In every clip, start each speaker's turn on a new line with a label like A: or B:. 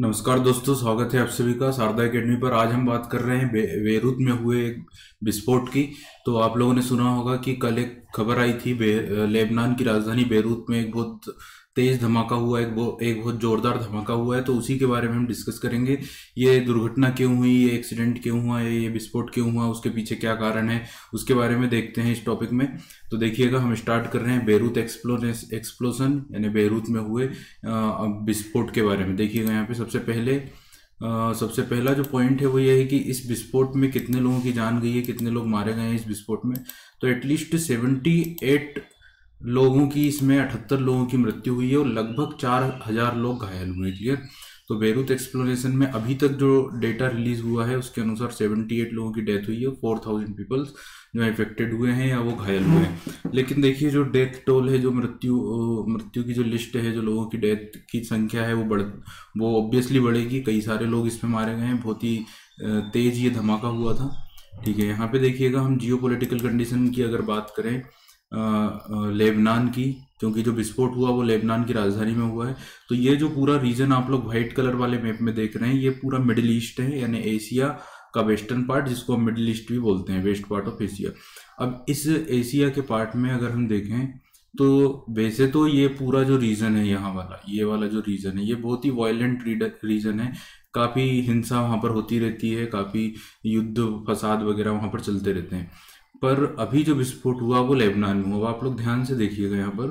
A: नमस्कार दोस्तों, स्वागत है आप सभी का शारदा एकेडमी पर। आज हम बात कर रहे हैं बेरूत में हुए एक विस्फोट की। तो आप लोगों ने सुना होगा कि कल एक खबर आई थी लेबनान की राजधानी बेरूत में एक बहुत तेज धमाका हुआ, एक बहुत जोरदार धमाका हुआ है। तो उसी के बारे में हम डिस्कस करेंगे। ये दुर्घटना क्यों हुई, ये एक्सीडेंट क्यों हुआ है, ये विस्फोट क्यों हुआ, उसके पीछे क्या कारण है, उसके बारे में देखते हैं इस टॉपिक में। तो देखिएगा, हम स्टार्ट कर रहे हैं बेरूत एक्सप्लोजन यानी बेरूत में हुए विस्फोट के बारे में। देखिएगा यहाँ पे सबसे पहला जो पॉइंट है वो ये है कि इस विस्फोट में कितने लोगों की जान गई है, कितने लोग मारे गए हैं इस विस्फोट में। तो एटलीस्ट 78 लोगों की, इसमें 78 लोगों की मृत्यु हुई है और लगभग 4000 लोग घायल हुए। क्लियर। तो बेरूत एक्सप्लोरेशन में अभी तक जो डेटा रिलीज हुआ है उसके अनुसार 78 लोगों की डेथ हुई है, 4000 पीपल्स जो इफेक्टेड हुए हैं या वो घायल हुए हैं। लेकिन देखिए, जो डेथ टोल है, जो मृत्यु की जो लिस्ट है, जो लोगों की डेथ की संख्या है वो ऑब्वियसली बढ़ेगी। कई सारे लोग इसमें मारे गए हैं, बहुत ही तेज ये धमाका हुआ था। ठीक है, यहाँ पे देखिएगा, हम जियो पोलिटिकल कंडीशन की अगर बात करें लेबनान की, क्योंकि जो विस्फोट हुआ वो लेबनान की राजधानी में हुआ है। तो ये जो पूरा रीजन आप लोग व्हाइट कलर वाले मैप में देख रहे हैं, ये पूरा मिडिल ईस्ट है, यानी एशिया का वेस्टर्न पार्ट, जिसको हम मिडिल ईस्ट भी बोलते हैं, वेस्ट पार्ट ऑफ एशिया। अब इस एशिया के पार्ट में अगर हम देखें तो वैसे तो ये पूरा जो रीजन है, यहाँ वाला ये वाला जो रीजन है, ये बहुत ही वायलेंट रीजन है। काफ़ी हिंसा वहाँ पर होती रहती है, काफ़ी युद्ध फसाद वगैरह वहाँ पर चलते रहते हैं। पर अभी जो विस्फोट हुआ वो लेबनान में हुआ। आप लोग ध्यान से देखिएगा यहाँ पर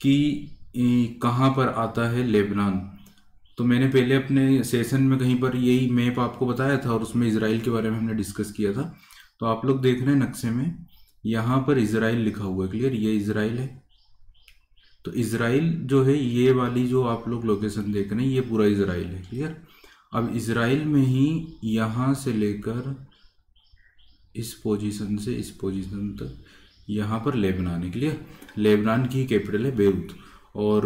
A: कि कहाँ पर आता है लेबनान। तो मैंने पहले अपने सेशन में कहीं पर यही मैप आपको बताया था और उसमें इसराइल के बारे में हमने डिस्कस किया था। तो आप लोग देख रहे हैं नक्शे में, यहाँ पर इसराइल लिखा हुआ है। क्लियर, ये इसराइल है। तो इसराइल जो है, ये वाली जो आप लोग लोकेशन देख रहे हैं, ये पूरा इसराइल है। क्लियर। अब इसराइल में ही यहाँ से लेकर इस पोजीशन से इस पोजीशन तक यहाँ पर लेबनान है। क्लियर। लेबनान की कैपिटल है बेरूत, और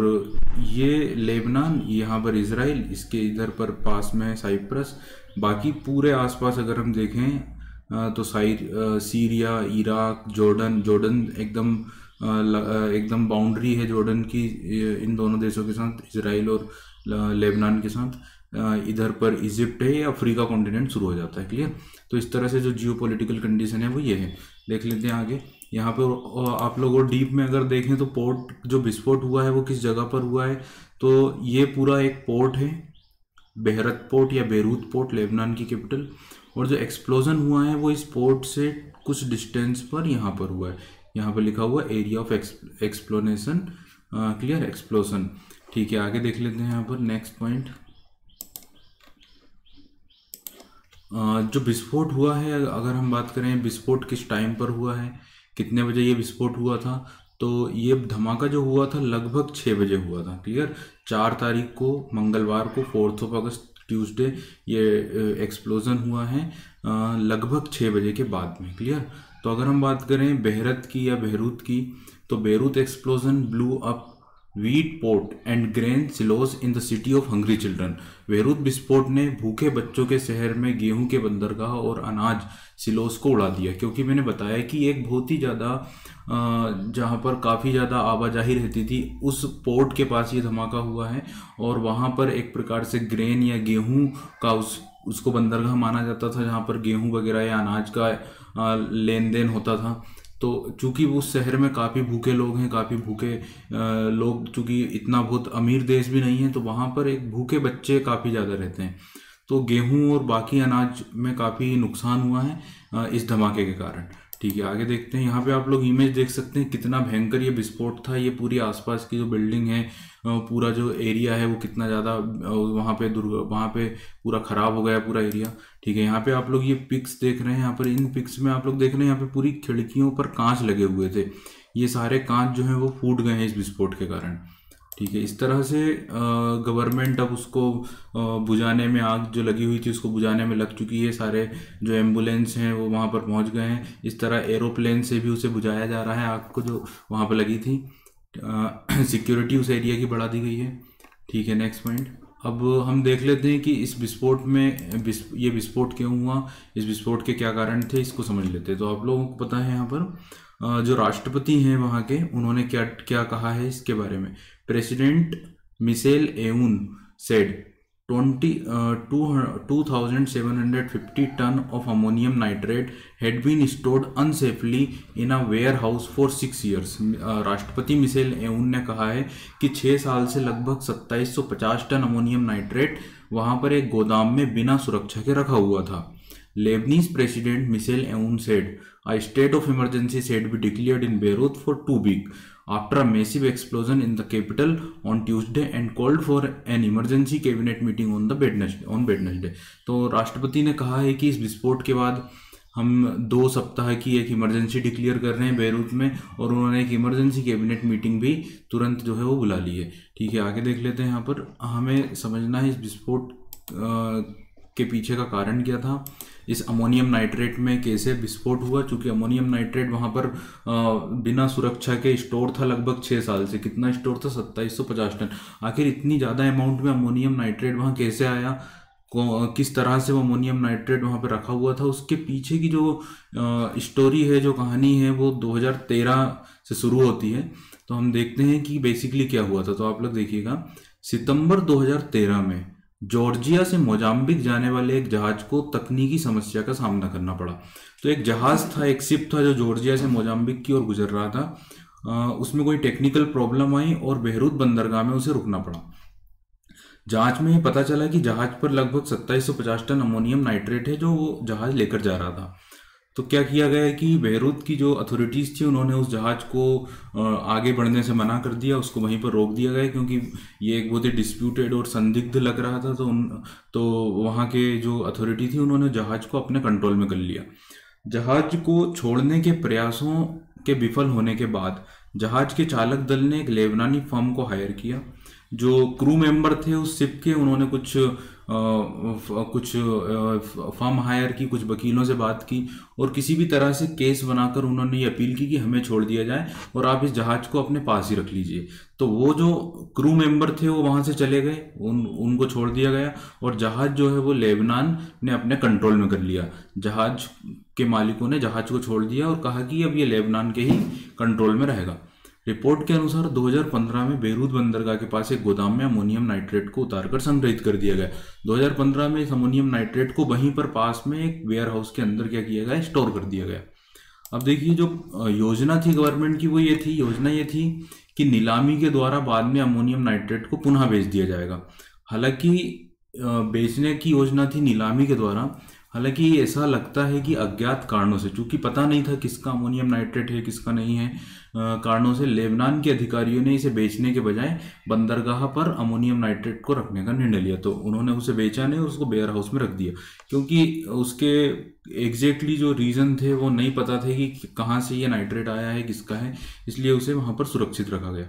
A: ये लेबनान, यहाँ पर इसराइल, इसके इधर पर पास में है साइप्रस। बाकी पूरे आसपास अगर हम देखें तो सीरिया, इराक, जॉर्डन एकदम बाउंड्री है जॉर्डन की इन दोनों देशों के साथ, इसराइल और लेबनान के साथ। इधर पर इजिप्ट है, या अफ्रीका कॉन्टिनेंट शुरू हो जाता है। क्लियर। तो इस तरह से जो जियो पोलिटिकल कंडीशन है वो ये है। देख लेते हैं आगे। यहाँ पर आप लोग और डीप में अगर देखें तो पोर्ट जो विस्फोट हुआ है वो किस जगह पर हुआ है। तो ये पूरा एक पोर्ट है, बेहरत पोर्ट या बेरूत पोर्ट, लेबनान की कैपिटल। और जो एक्सप्लोजन हुआ है वो इस पोर्ट से कुछ डिस्टेंस पर यहाँ पर हुआ है। यहाँ पर लिखा हुआ area of explanation. Clear, explosion. ठीक है, आगे देख लेते हैं यहाँ पर नेक्स्ट पॉइंट। जो विस्फोट हुआ है, अगर हम बात करें विस्फोट किस टाइम पर हुआ है, कितने बजे ये विस्फोट हुआ था, तो ये धमाका जो हुआ था लगभग 6 बजे हुआ था। क्लियर। 4 तारीख को, मंगलवार को, 4 अगस्त ट्यूसडे, ये एक्सप्लोजन हुआ है लगभग 6 बजे के बाद में। क्लियर। तो अगर हम बात करें बेहरत की या बेरूत की, तो Beirut explosion blew up wheat port and grain silos in the city of hungry children. Beirut विस्फोट ने भूखे बच्चों के शहर में गेहूं के बंदरगाह और अनाज सिलोस को उड़ा दिया। क्योंकि मैंने बताया कि एक बहुत ही ज़्यादा जहाँ पर काफ़ी ज़्यादा आवाजाही रहती थी, उस पोर्ट के पास ये धमाका हुआ है। और वहाँ पर एक प्रकार से ग्रेन या गेहूं का उसको बंदरगाह माना जाता था, जहाँ पर गेहूं वगैरह या अनाज का लेन देन होता था। तो चूंकि उस शहर में काफ़ी भूखे लोग हैं, काफ़ी भूखे लोग, चूंकि इतना बहुत अमीर देश भी नहीं है, तो वहाँ पर एक भूखे बच्चे काफ़ी ज़्यादा रहते हैं। तो गेहूं और बाकी अनाज में काफ़ी नुकसान हुआ है इस धमाके के कारण। ठीक है, आगे देखते हैं। यहाँ पे आप लोग इमेज देख सकते हैं कितना भयंकर ये विस्फोट था। ये पूरी आसपास की जो बिल्डिंग है, पूरा जो एरिया है वो कितना ज़्यादा वहाँ पे पूरा ख़राब हो गया पूरा एरिया। ठीक है, यहाँ पे आप लोग ये पिक्स देख रहे हैं। यहाँ पर इन पिक्स में आप लोग देख रहे हैं, यहाँ पे पूरी खिड़कियों पर कांच लगे हुए थे। ये सारे कांच जो हैं वो फूट गए हैं इस विस्फोट के कारण। ठीक है, इस तरह से गवर्नमेंट अब उसको बुझाने में, आग जो लगी हुई थी उसको बुझाने में लग चुकी है। सारे जो एम्बुलेंस हैं वो वहाँ पर पहुँच गए हैं। इस तरह एरोप्लेन से भी उसे बुझाया जा रहा है आग को जो वहाँ पर लगी थी। सिक्योरिटी उस एरिया की बढ़ा दी गई है। ठीक है, नेक्स्ट पॉइंट। अब हम देख लेते हैं कि इस विस्फोट में ये विस्फोट क्यों हुआ, इस विस्फोट के क्या कारण थे, इसको समझ लेते हैं। तो आप लोगों को पता है यहाँ पर जो राष्ट्रपति हैं वहाँ के, उन्होंने क्या कहा है इसके बारे में। President Michel Aoun said 2,750 ton of ammonium nitrate had been stored unsafely in a warehouse for 6 years। राष्ट्रपति मिशेल एऊन ने कहा है कि 6 साल से लगभग 2750 टन अमोनियम नाइट्रेट वहां पर एक गोदाम में बिना सुरक्षा के रखा हुआ था। Lebanese President Michel Aoun said a state of emergency should be declared in Beirut for 2 weeks after a massive explosion in the capital on Tuesday and called for an emergency cabinet meeting on Wednesday। तो राष्ट्रपति ने कहा है कि इस विस्फोट के बाद हम 2 सप्ताह की एक इमरजेंसी डिक्लेयर कर रहे हैं बेरूत में, और उन्होंने एक इमरजेंसी कैबिनेट मीटिंग भी तुरंत जो है वो बुला ली है। ठीक है, आगे देख लेते हैं। यहाँ पर हमें समझना है इस विस्फोट के पीछे का कारण क्या था, इस अमोनियम नाइट्रेट में कैसे विस्फोट हुआ। चूंकि अमोनियम नाइट्रेट वहां पर बिना सुरक्षा के स्टोर था लगभग 6 साल से। कितना स्टोर था? 2750 टन। आखिर इतनी ज़्यादा अमाउंट में अमोनियम नाइट्रेट वहां कैसे आया, किस तरह से वो अमोनियम नाइट्रेट वहां पर रखा हुआ था, उसके पीछे की जो स्टोरी है, जो कहानी है, वो 2013 से शुरू होती है। तो हम देखते हैं कि बेसिकली क्या हुआ था। तो आप लोग देखिएगा, सितंबर 2013 में जॉर्जिया से मोजाम्बिक जाने वाले एक जहाज को तकनीकी समस्या का सामना करना पड़ा। तो एक जहाज था, एक शिप था जो जॉर्जिया से मोजाम्बिक की ओर गुजर रहा था। उसमें कोई टेक्निकल प्रॉब्लम आई और बेरूत बंदरगाह में उसे रुकना पड़ा। जांच में ये पता चला कि जहाज पर लगभग 2750 टन अमोनियम नाइट्रेट है जो वो जहाज लेकर जा रहा था। तो क्या किया गया है कि बेरूत की जो अथॉरिटीज़ थी उन्होंने उस जहाज को आगे बढ़ने से मना कर दिया, उसको वहीं पर रोक दिया गया, क्योंकि ये एक बहुत ही डिस्प्यूटेड और संदिग्ध लग रहा था। तो वहाँ के जो अथॉरिटी थी उन्होंने जहाज को अपने कंट्रोल में कर लिया। जहाज को छोड़ने के प्रयासों के विफल होने के बाद जहाज के चालक दल ने एक लेबनानी फर्म को हायर किया। जो क्रू मेंबर थे उस शिप के, उन्होंने कुछ फर्म हायर की, कुछ वकीलों से बात की और किसी भी तरह से केस बनाकर उन्होंने ये अपील की कि हमें छोड़ दिया जाए और आप इस जहाज को अपने पास ही रख लीजिए। तो वो जो क्रू मेंबर थे वो वहां से चले गए, उनको छोड़ दिया गया और जहाज जो है वो लेबनान ने अपने कंट्रोल में कर लिया। जहाज के मालिकों ने जहाज को छोड़ दिया और कहा कि अब ये लेबनान के ही कंट्रोल में रहेगा। रिपोर्ट के अनुसार 2015 में बेरूत बंदरगाह के पास एक गोदाम में अमोनियम नाइट्रेट को उतारकर संग्रहित कर दिया गया। 2015 में इस अमोनियम नाइट्रेट को वहीं पर पास में एक वेयर हाउस के अंदर क्या किया गया, स्टोर कर दिया गया। अब देखिए, जो योजना थी गवर्नमेंट की वो ये थी, योजना ये थी कि नीलामी के द्वारा बाद में अमोनियम नाइट्रेट को पुनः बेच दिया जाएगा। हालांकि बेचने की योजना थी नीलामी के द्वारा, हालांकि ऐसा लगता है कि अज्ञात कारणों से, चूंकि पता नहीं था किसका अमोनियम नाइट्रेट है किसका नहीं है, कारणों से लेबनान के अधिकारियों ने इसे बेचने के बजाय बंदरगाह पर अमोनियम नाइट्रेट को रखने का निर्णय लिया। तो उन्होंने उसे बेचा नहीं, उसको वेयर हाउस में रख दिया, क्योंकि उसके एग्जैक्टली जो रीज़न थे वो नहीं पता थे कि कहाँ से ये नाइट्रेट आया है, किसका है, इसलिए उसे वहाँ पर सुरक्षित रखा गया।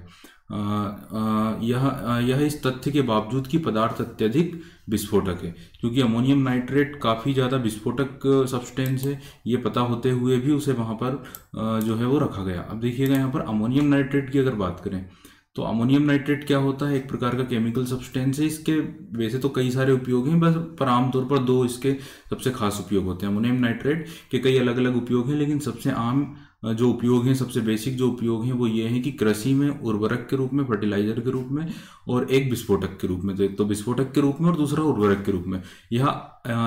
A: यह इस तथ्य के बावजूद कि पदार्थ अत्यधिक विस्फोटक है, क्योंकि अमोनियम नाइट्रेट काफ़ी ज़्यादा विस्फोटक सब्सटेंस है, ये पता होते हुए भी उसे वहाँ पर जो है वो रखा गया। अब देखिएगा यहाँ पर अमोनियम नाइट्रेट की अगर बात करें तो अमोनियम नाइट्रेट क्या होता है, एक प्रकार का केमिकल सब्सटेंस है। इसके वैसे तो कई सारे उपयोग हैं, बस पर आमतौर पर 2 इसके सबसे खास उपयोग होते हैं। अमोनियम नाइट्रेट के कई अलग अलग उपयोग हैं, लेकिन सबसे आम जो उपयोग हैं, सबसे बेसिक जो उपयोग हैं वो ये हैं कि कृषि में उर्वरक के रूप में, फर्टिलाइजर के रूप में, और एक विस्फोटक के रूप में। तो एक तो विस्फोटक के रूप में और दूसरा उर्वरक के रूप में।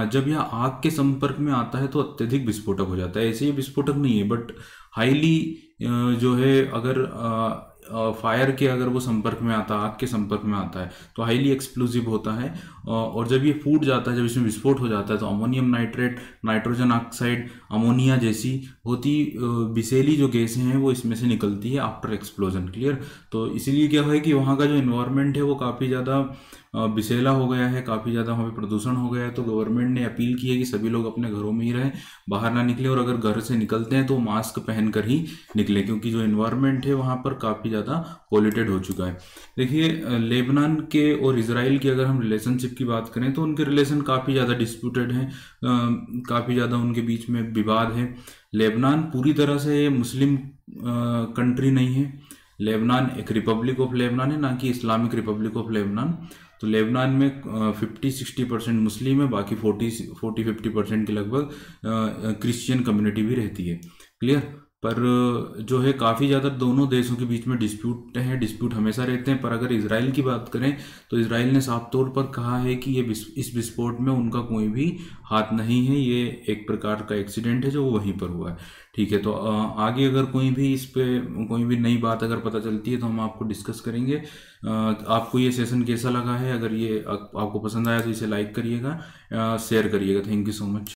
A: जब यह आग के संपर्क में आता है तो अत्यधिक विस्फोटक हो जाता है। ऐसे ये विस्फोटक नहीं है, बट हाईली जो है, अगर फायर के अगर वो संपर्क में आता है, आग के संपर्क में आता है, तो हाईली एक्सप्लोजिव होता है। और जब ये फूट जाता है, जब इसमें विस्फोट हो जाता है, तो ammonium nitrate, nitrogen oxide, ammonia जैसी होती विषैली जो गैसें हैं वो इसमें से निकलती है आफ्टर एक्सप्लोजन। क्लियर? तो इसीलिए क्या है कि वहाँ का जो इन्वायरमेंट है वो काफ़ी ज़्यादा विषैला हो गया है, काफ़ी ज़्यादा वहाँ पे प्रदूषण हो गया है। तो गवर्नमेंट ने अपील की है कि सभी लोग अपने घरों में ही रहें, बाहर ना निकले, और अगर घर से निकलते हैं तो मास्क पहन कर ही निकले, क्योंकि जो इन्वायरमेंट है वहाँ पर काफ़ी ज़्यादा पोल्यूटेड हो चुका है। देखिए, लेबनान के और इजराइल की अगर हम रिलेशनशिप की बात करें तो उनके रिलेशन काफ़ी ज़्यादा डिस्प्यूटेड हैं, काफ़ी ज़्यादा उनके बीच में विवाद है। लेबनान पूरी तरह से मुस्लिम कंट्री नहीं है। लेबनान एक रिपब्लिक ऑफ लेबनान है, ना कि इस्लामिक रिपब्लिक ऑफ लेबनान। तो लेबनान में 50-60% मुस्लिम है, बाकी 40-50% के लगभग क्रिश्चियन कम्युनिटी भी रहती है। क्लियर? पर जो है काफ़ी ज़्यादा दोनों देशों के बीच में डिस्प्यूट है, डिस्प्यूट हमेशा रहते हैं। पर अगर इसराइल की बात करें तो इसराइल ने साफ तौर पर कहा है कि इस विस्फोट में उनका कोई भी हाथ नहीं है, ये एक प्रकार का एक्सीडेंट है जो वहीं पर हुआ है। ठीक है, तो आगे अगर कोई भी इस पे कोई भी नई बात अगर पता चलती है तो हम आपको डिस्कस करेंगे। आपको ये सेशन कैसा लगा है? अगर ये आपको पसंद आया तो इसे लाइक करिएगा, शेयर करिएगा। Thank you so much.